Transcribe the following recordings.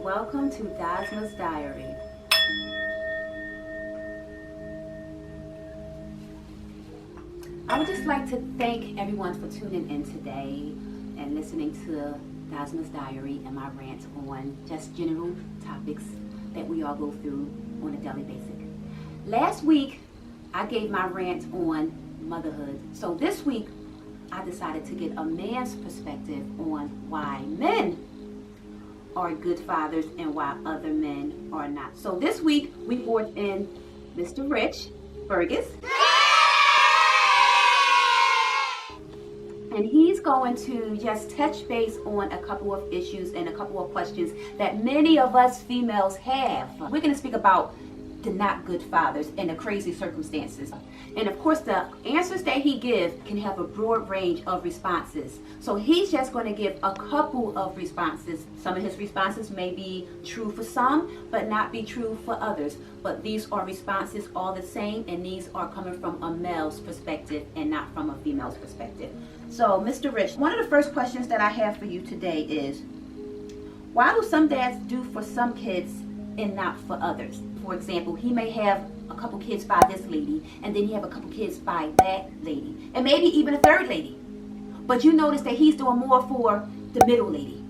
welcome to Dasma's Diary. I would just like to thank everyone for tuning in today and listening to Dasma's Diary and my rant on just general topics that we all go through on a daily basis. Last week, I gave my rant on motherhood. So this week, I decided to get a man's perspective on why men are good fathers and why other men are not. So this week, we brought in Mr. Rich Burgess. And he's going to just touch base on a couple of issues and a couple of questions that many of us females have. We're going to speak about the not good fathers and the crazy circumstances. And of course, the answers that he gives can have a broad range of responses. So he's just going to give a couple of responses. Some of his responses may be true for some, but not be true for others. But these are responses all the same, and these are coming from a male's perspective and not from a female's perspective. So, Mr. Rich, one of the first questions that I have for you today is, why do some dads do for some kids and not for others? For example, he may have a couple kids by this lady, and then he have a couple kids by that lady, and maybe even a third lady. But you notice that he's doing more for the middle lady.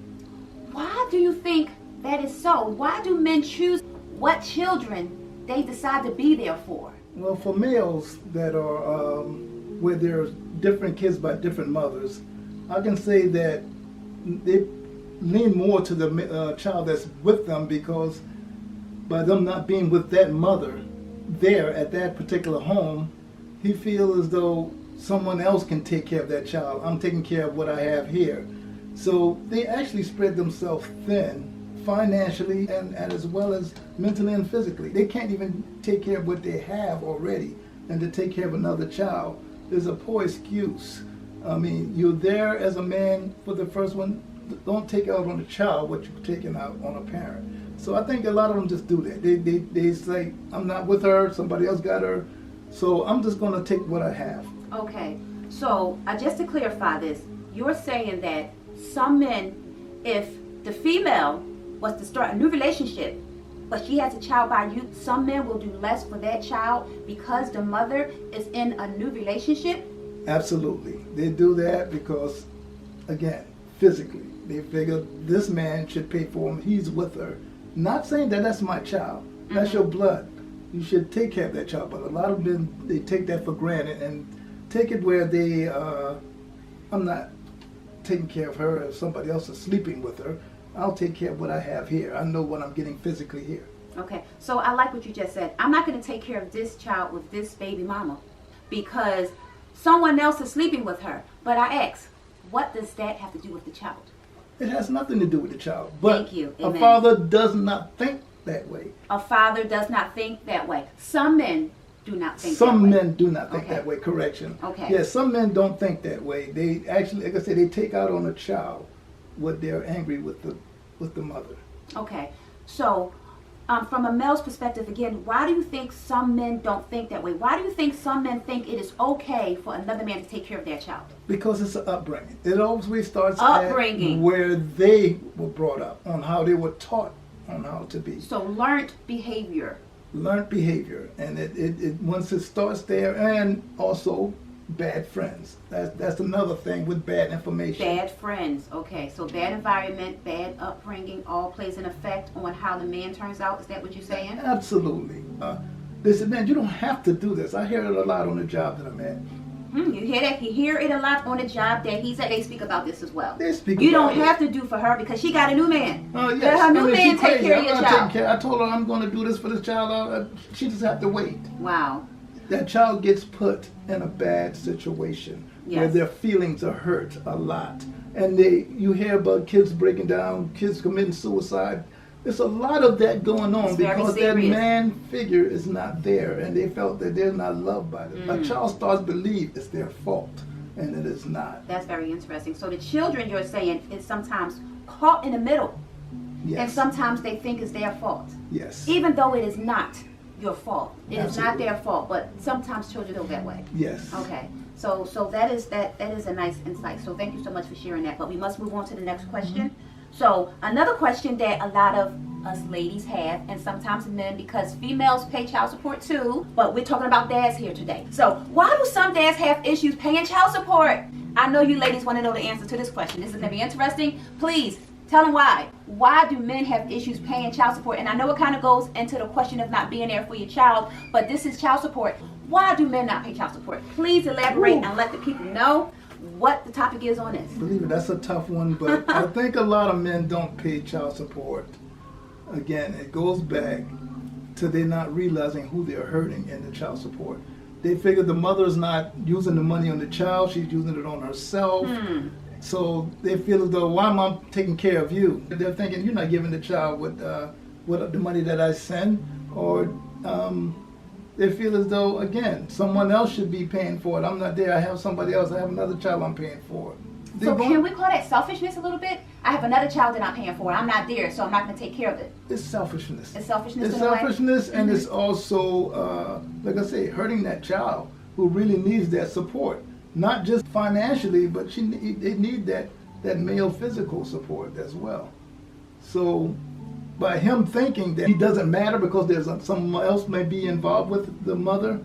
Why do you think that is so? Why do men choose what children they decide to be there for? Well, for males that are where there's different kids by different mothers, I can say that they lean more to the child that's with them, because by them not being with that mother there at that particular home, he feels as though someone else can take care of that child. I'm taking care of what I have here. So they actually spread themselves thin financially and as well as mentally and physically. They can't even take care of what they have already, and to take care of another child is a poor excuse. I mean, you're there as a man for the first one. Don't take out on the child what you're taking out on a parent. So I think a lot of them just do that. They say, I'm not with her, somebody else got her, so I'm just going to take what I have. Okay, so just to clarify this, you're saying that some men, if the female was to start a new relationship, but she has a child by you, some men will do less for that child because the mother is in a new relationship? Absolutely. They do that because, again, physically, they figure this man should pay for him, he's with her. Not saying that that's my child, that's your blood. You should take care of that child, but a lot of men, they take that for granted and take it where they, I'm not taking care of her if somebody else is sleeping with her. I'll take care of what I have here. I know what I'm getting physically here. Okay, so I like what you just said. I'm not going to take care of this child with this baby mama because someone else is sleeping with her. But I ask, what does that have to do with the child? It has nothing to do with the child. But thank you. Amen. A father does not think that way. A father does not think that way. Some men do not think that way. Some men do not think that way. Correction. Okay. Yes, some men don't think that way. They actually, like I said, they take out on a child what they're angry with the mother. Okay. So, from a male's perspective, again, why do you think some men don't think that way? Why do you think some men think it is okay for another man to take care of their child? Because it's an upbringing. It always starts upbringing at where they were brought up, on how they were taught on how to be. So learned behavior. Learned behavior, and it once it starts there, and also bad friends. That's another thing with bad information. Bad friends. Okay, so bad environment, bad upbringing, all plays an effect on how the man turns out. Is that what you're saying? Absolutely. They said, man, you don't have to do this. I hear it a lot on the job that I'm at. You hear that? You hear it a lot on the job that he's at. They speak about this as well. They speak you about don't have to do for her because she got a new man. Yes. Let her new man take care of your child. I told her I'm going to do this for this child. She just have to wait. Wow. That child gets put in a bad situation where their feelings are hurt a lot. And you hear about kids breaking down, kids committing suicide. There's a lot of that going on because that man figure is not there, and they felt that they're not loved by them. A child starts to believe it's their fault, and it is not. That's very interesting. So the children, you're saying, is sometimes caught in the middle, and sometimes they think it's their fault. Yes. Even though it is not your fault. It is not their fault, but sometimes children feel that way. Yes. Okay. So that is a nice insight. So thank you so much for sharing that. But we must move on to the next question. So another question that a lot of us ladies have, and sometimes men, because females pay child support too, but we're talking about dads here today. So why do some dads have issues paying child support? I know you ladies want to know the answer to this question. This is going to be interesting. Please tell them why. Why do men have issues paying child support? And I know it kind of goes into the question of not being there for your child, but this is child support. Why do men not pay child support? Please elaborate and let the people know what the topic is on this. Believe it, that's a tough one, but I think a lot of men don't pay child support. Again, it goes back to they not realizing who they're hurting in the child support. They figure the mother's not using the money on the child, she's using it on herself. So they feel as though, why am I taking care of you? They're thinking, you're not giving the child what the money that I send, or they feel as though, again, someone else should be paying for it. I'm not there, I have somebody else, I have another child I'm paying for. So can we call that selfishness a little bit? I have another child that I'm paying for. I'm not there, so I'm not going to take care of it. It's selfishness. It's selfishness. It's selfishness, and it's also, like I say, hurting that child who really needs that support. Not just financially, but they need that male physical support as well. So by him thinking that he doesn't matter because there's someone else may be involved with the mother,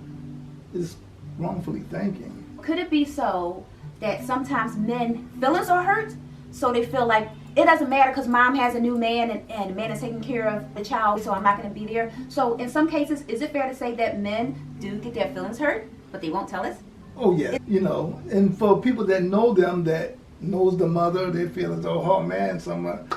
is wrongfully thinking. Could it be so that sometimes men feelings are hurt, so they feel like it doesn't matter because mom has a new man and the man is taking care of the child, so I'm not going to be there? So in some cases, is it fair to say that men do get their feelings hurt, but they won't tell us? Oh yeah, and for people that know them, that knows the mother, they feel as though, oh man, someone.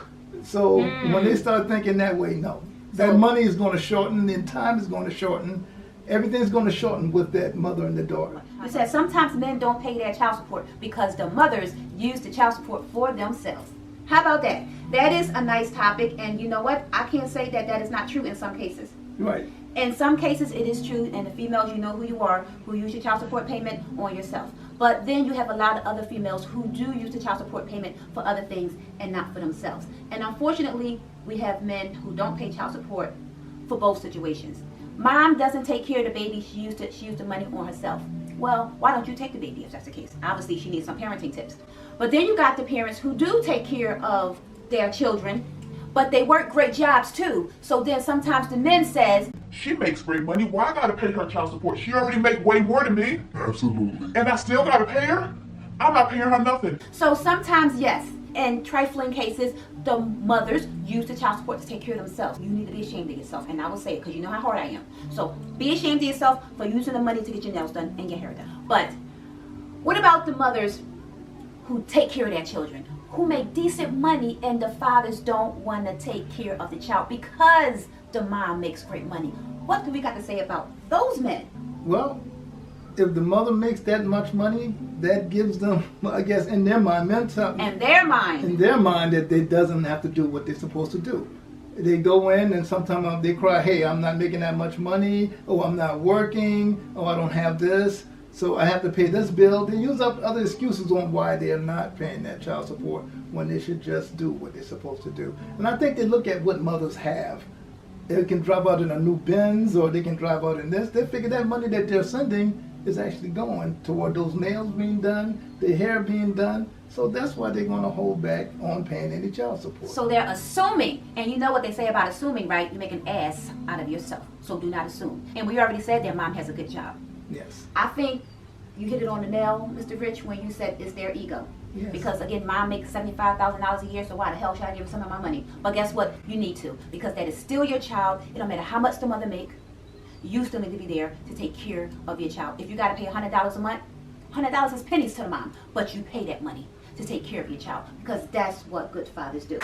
So when they start thinking that way, no. That money is going to shorten, and time is going to shorten. Everything's going to shorten with that mother and the daughter. You said sometimes men don't pay their child support because the mothers use the child support for themselves. How about that? That is a nice topic, and you know what? I can't say that is not true in some cases. Right. In some cases it is true, and the females, you know who you are, who use your child support payment on yourself. But then you have a lot of other females who do use the child support payment for other things and not for themselves. And unfortunately, we have men who don't pay child support for both situations. Mom doesn't take care of the baby, she used the money on herself. Well, why don't you take the baby if that's the case? Obviously, she needs some parenting tips. But then you got the parents who do take care of their children, but they work great jobs too. So then sometimes the men says, she makes great money, why I gotta pay her child support? She already make way more than me. Absolutely. And I still gotta pay her? I'm not paying her nothing. So sometimes, yes, in trifling cases, the mothers use the child support to take care of themselves. You need to be ashamed of yourself, and I will say it because you know how hard I am. So be ashamed of yourself for using the money to get your nails done and your hair done. But what about the mothers who take care of their children, who make decent money, and the fathers don't want to take care of the child because the mom makes great money? What do we got to say about those men? Well, if the mother makes that much money, that gives them, I guess, in their mind, in their mind, that they doesn't have to do what they're supposed to do. They go in and sometimes they cry, hey, I'm not making that much money, oh, I'm not working, oh, I don't have this, so I have to pay this bill. They use up other excuses on why they are not paying that child support when they should just do what they're supposed to do. And I think they look at what mothers have. They can drive out in a new Benz, or they can drive out in this. They figure that money that they're sending is actually going toward those nails being done, the hair being done. So that's why they're going to hold back on paying any child support. So they're assuming, and you know what they say about assuming, right? You make an ass out of yourself. So do not assume. And we already said their mom has a good job. Yes. I think you hit it on the nail, Mr. Rich, when you said it's their ego. Yes. Because again, mom makes $75,000 a year, so why the hell should I give some of my money? But guess what? You need to, because that is still your child. It don't matter how much the mother make. You still need to be there to take care of your child. If you got to pay $100 a month, $100 is pennies to the mom, but you pay that money to take care of your child, because that's what good fathers do.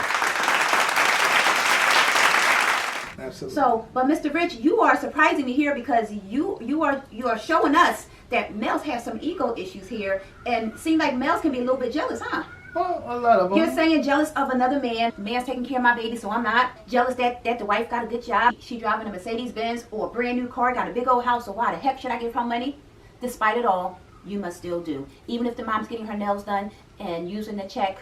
Absolutely. So, but Mr. Rich, you are surprising me here, because you are showing us that males have some ego issues here, and seem like males can be a little bit jealous, huh? Well, a lot of them. You're saying jealous of another man. Man's taking care of my baby, so I'm not. Jealous that the wife got a good job. She driving a Mercedes Benz or a brand new car, got a big old house, so why the heck should I give her money? Despite it all, you must still do. Even if the mom's getting her nails done and using the check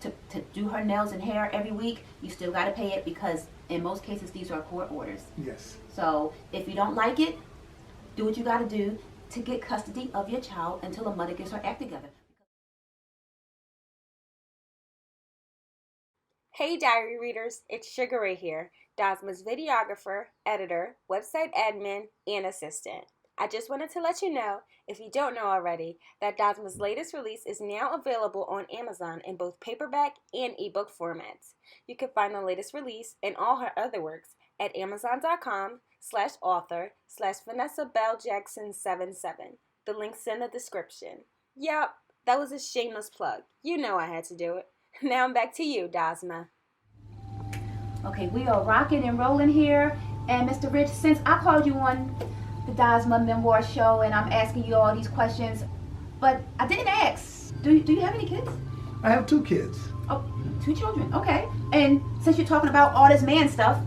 to do her nails and hair every week, you still got to pay it, because in most cases these are court orders. Yes. So if you don't like it, do what you got to do to get custody of your child until a mother gets her act together. Hey diary readers, it's Sugar Ray here, Dasma's videographer, editor, website admin, and assistant. I just wanted to let you know, if you don't know already, that Dasma's latest release is now available on Amazon in both paperback and ebook formats. You can find the latest release and all her other works at amazon.com/author/VanessaBellJackson77. The link's in the description. Yep, that was a shameless plug. You know I had to do it. Now back to you, Dasma. Okay, we are rocking and rolling here. And Mr. Rich, since I called you on the Dasma Memoir Show and I'm asking you all these questions, but I didn't ask, do you have any kids? I have 2 kids. Oh, 2 children, okay. And since you're talking about all this man stuff,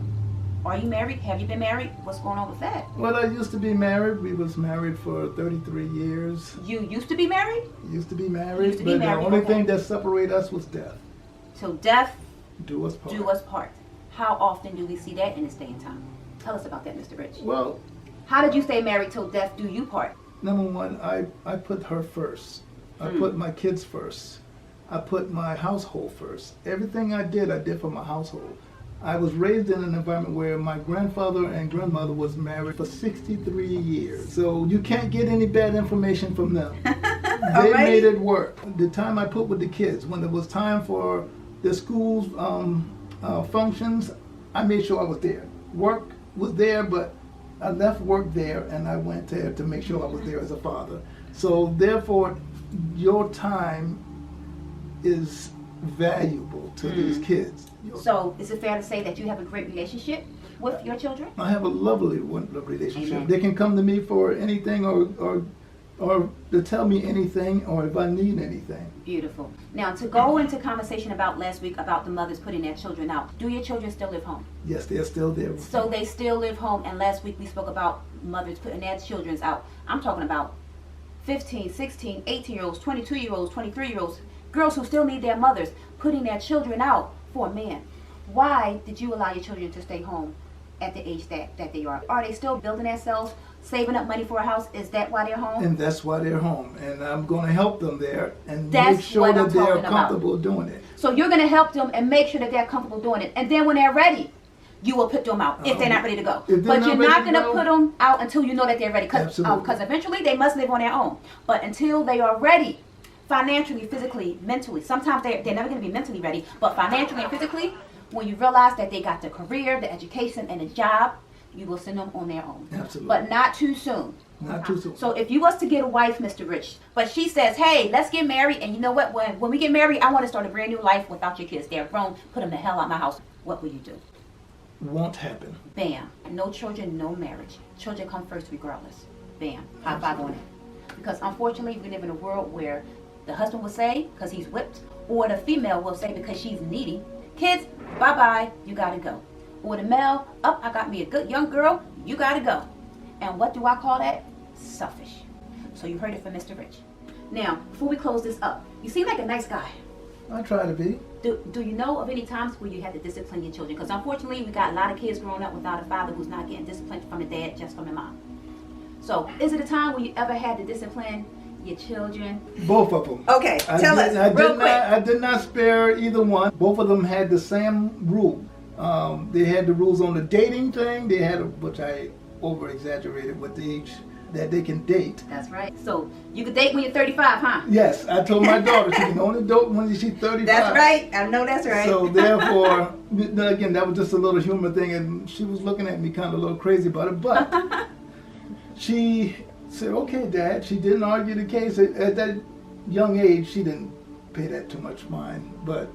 are you married? Have you been married? What's going on with that? Well, I used to be married. We was married for 33 years. You used to be married? Used to be married, Used to be but married, the only okay. thing that separated us was death. So death Do us part. do us part. How often do we see that in this day and time? Tell us about that, Mr. Rich. Well, How did you stay married till death do you part? number one, I put her first. I put my kids first. I put my household first. Everything I did for my household. I was raised in an environment where my grandfather and grandmother was married for 63 years. So you can't get any bad information from them. They made it work. The time I put with the kids, when it was time for the school's functions, I made sure I was there. Work was there, but I left work there and I went there to make sure I was there as a father. So therefore, your time is valuable to these kids. So is it fair to say that you have a great relationship with your children? I have a lovely relationship. Amen. They can come to me for anything or to tell me anything or if I need anything. Beautiful. Now, to go into conversation about last week about the mothers putting their children out, do your children still live home? Yes, they're still there. So they still live home, and last week we spoke about mothers putting their children out. I'm talking about 15, 16, 18-year-olds, 22-year-olds, 23-year-olds, girls who still need their mothers, putting their children out for a man. Why did you allow your children to stay home at the age that they are? Are they still building themselves, saving up money for a house? Is that why they're home? And that's why they're home. And I'm going to help them there and That's make sure what I'm that they're talking about. comfortable doing it. So you're going to help them and make sure that they're comfortable doing it. And then when they're ready, you will put them out if they're not ready to go. If they're But not you're ready not to going to go- put them out until you know that they're ready. Absolutely. Because eventually they must live on their own. But until they are ready, financially, physically, mentally, sometimes they're never going to be mentally ready, but financially and physically, when you realize that they got the career, the education, and the job, you will send them on their own. Absolutely. But not too soon. Not too soon. So if you was to get a wife, Mr. Rich, but she says, hey, let's get married, and you know what, when we get married, I want to start a brand new life without your kids. They're grown, put them the hell out of my house. What will you do? Won't happen. Bam. No children, no marriage. Children come first regardless. Bam. High five on it. Because unfortunately, we live in a world where the husband will say, because he's whipped, or the female will say, because she's needy, kids, bye-bye, you gotta go. Or the male, up, I got me a good young girl, you gotta go. And what do I call that? Selfish. So you heard it from Mr. Rich. Now, before we close this up, you seem like a nice guy. I try to be. Do you know of any times where you had to discipline your children? Because unfortunately, we got a lot of kids growing up without a father who's not getting disciplined from a dad, just from a mom. So, is it a time where you ever had to discipline your children? Both of them. Okay, tell us real quick. I did not spare either one. Both of them had the same rule. They had the rules on the dating thing. They had, which I over-exaggerated with the age that they can date. That's right. So, you could date when you're 35, huh? Yes, I told my daughter she can only date when she's 35. That's right. I know that's right. So therefore, again, that was just a little humor thing, and she was looking at me kind of a little crazy about it, but she said, okay, Dad. She didn't argue the case. At that young age, she didn't pay that too much mind, but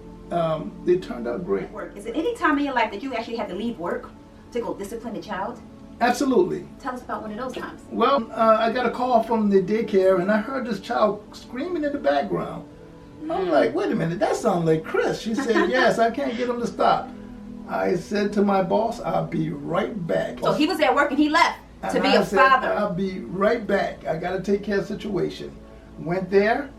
it turned out great. Work. Is it any time in your life that you actually had to leave work to go discipline a child? Absolutely. Tell us about one of those times. Well, I got a call from the daycare, and I heard this child screaming in the background. I'm like, wait a minute, that sounds like Chris. She said, yes, I can't get him to stop. I said to my boss, I'll be right back. So he was at work and he left to And be I a said, father. I'll be right back. I got to take care of the situation. Went there.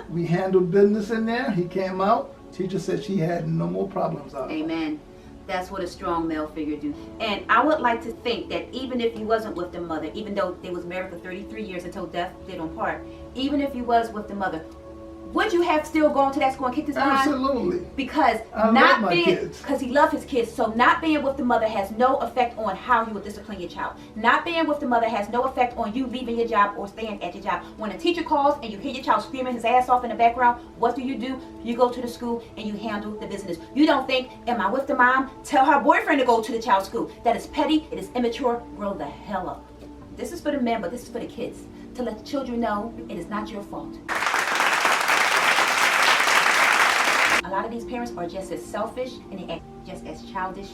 We handled business in there. He came out. Teacher said she had no more problems out of it. Amen. That's what a strong male figure do. And I would like to think that even if you wasn't with the mother, even though they was married for 33 years until death did them part, even if you was with the mother, would you have still gone to that school and kicked his behind? Absolutely. Because I love not my being, kids. because he loved his kids. So not being with the mother has no effect on how you would discipline your child. Not being with the mother has no effect on you leaving your job or staying at your job. When a teacher calls and you hear your child screaming his ass off in the background, what do? You go to the school and you handle the business. You don't think, am I with the mom? Tell her boyfriend to go to the child's school. That is petty. It is immature. Grow the hell up. This is for the men, but this is for the kids. To let the children know it is not your fault. A lot of these parents are just as selfish and they act just as childish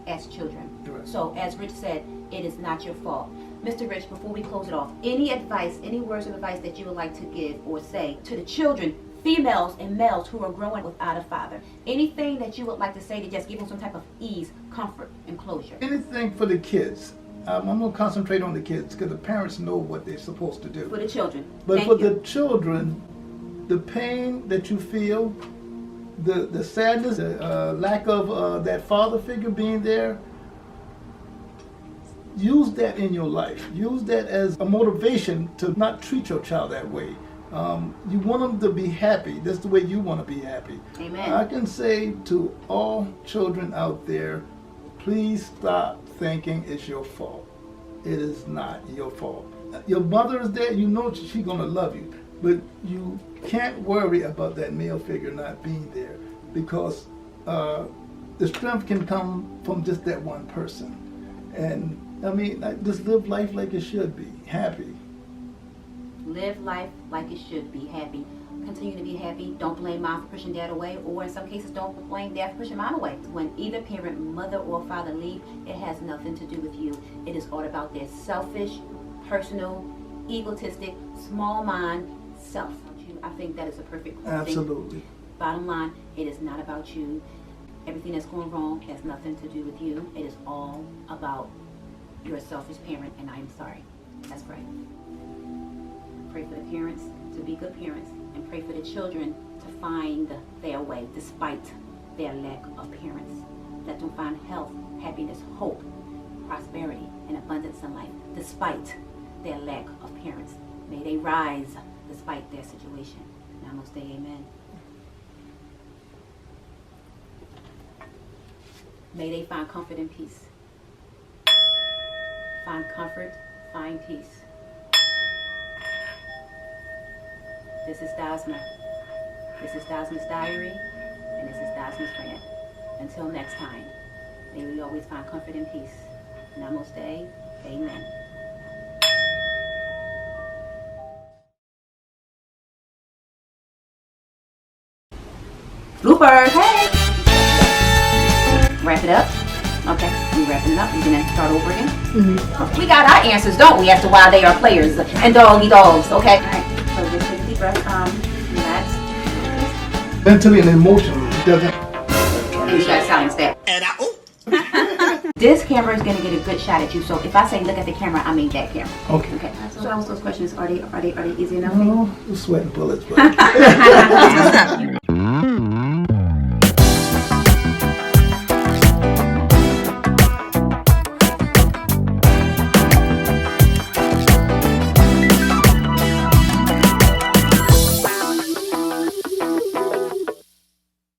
as children. Right. So as Rich said, it is not your fault. Mr. Rich, before we close it off, any advice, any words of advice that you would like to give or say to the children, females and males who are growing without a father? Anything that you would like to say to just give them some type of ease, comfort, and closure? Anything for the kids. I'm going to concentrate on the kids because the parents know what they're supposed to do. For the children. But Thank for you. the children, the pain that you feel, the sadness, the lack of that father figure being there, use that in your life. Use that as a motivation to not treat your child that way. You want them to be happy. That's the way you want to be happy. Amen. I can say to all children out there, please stop thinking it's your fault. It is not your fault. Your mother is there, you know she's going to love you. But you can't worry about that male figure not being there because the strength can come from just that one person. And I mean, just live life like it should be, happy. Live life like it should be, happy. Continue to be happy. Don't blame mom for pushing dad away, or in some cases, don't blame dad for pushing mom away. When either parent, mother or father, leave, it has nothing to do with you. It is all about their selfish, personal, egotistic, small mind self. I think that is a perfect thing. Absolutely. Bottom line, it is not about you. Everything that's going wrong has nothing to do with you. It is all about you're a selfish parent, and I am sorry. Let's pray. Pray for the parents to be good parents, and pray for the children to find their way despite their lack of parents. Let them find health, happiness, hope, prosperity, and abundance in life despite their lack of parents. May they rise despite their situation. Namaste, amen. May they find comfort and peace. Find comfort, find peace. This is Dasma. This is Dasma's diary, and this is Dasma's friend. Until next time, may we always find comfort and peace. Namaste, amen. Bloopers, hey! Wrap it up. Okay, we wrapping it up. We're gonna start over again. We got our answers, don't we, as to why they are players and doggy dogs, okay? Alright, so just take a deep breath, relax. Mentally and emotionally, it doesn't. You gotta silence that. This camera is gonna get a good shot at you, so if I say look at the camera, I mean that camera. Okay. Okay, so that was those questions. Are they easy enough for you? Oh, you're sweating bullets, but.